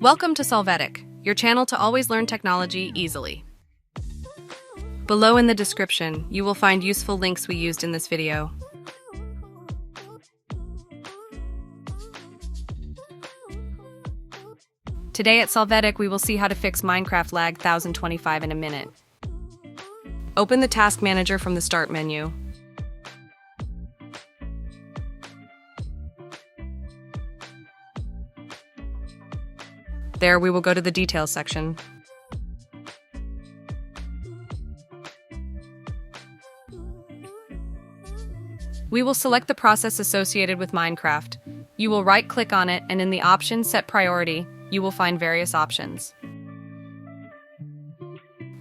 Welcome to Solvetic, your channel to always learn technology easily. Below in the description, you will find useful links we used in this video. Today at Solvetic, we will see how to fix Minecraft lag 1025 in a minute. Open the Task Manager from the Start menu. There, we will go to the Details section. We will select the process associated with Minecraft. You will right-click on it, and in the option Set Priority, you will find various options.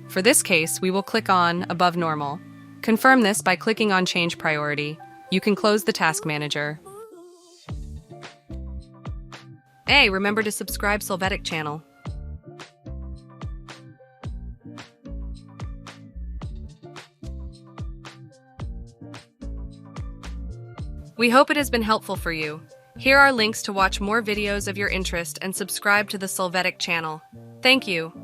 For this case, we will click on Above Normal. Confirm this by clicking on Change Priority. You can close the Task Manager. Hey, remember to subscribe Solvetic channel. We hope it has been helpful for you. Here are links to watch more videos of your interest and subscribe to the Solvetic channel. Thank you.